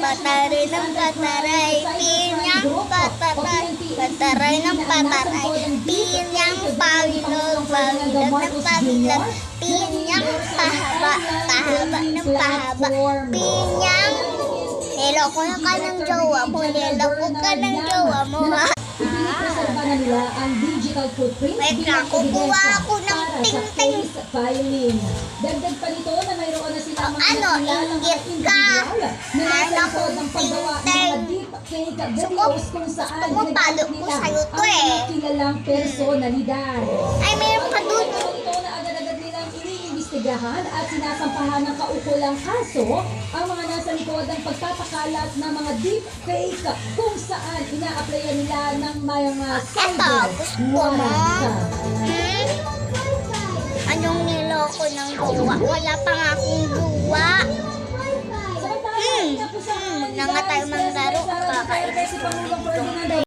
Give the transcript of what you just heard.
Pataray ng pataray, pinyang pataray, pataray ng pataray, pinyang pabilog, pabilog ng pabilog, pinyang pahaba, pahaba ng pahaba, pinyang niloko ka ng jowa mo, niloko ka ng jowa mo ha. Ipinipreserba na nila ang digital footprint Wait lang, kukuha ako ng ting-ting. Filing. Dagdag pa nito na mayroon na silang mga Ano, nakilalang inggit mga ka? individual na nasa Ano, likod ng paggawa ng mga ting-ting. deepfake videos kung saan gusto mo talo ginagamit ko nila sa'yo to ang mga eh. kilalang personalidad. Ay, mayroon pa dun. Pagkakataon ito na agad-agad nilang iniimbestigahan at sinasampahan ng kaukulang kaso ang mga nasa likod ng pagpapakalat ng mga deepfake kung saan ina-applyan nila ng mga cyber gusto mo? warrant. Anong niloko ng jowa? Wala pa nga akong jowa. Samantala, ina po sa mga Nang nga tayo manglaro, Sara kakain. Duterte, si Pangulong Ferdinand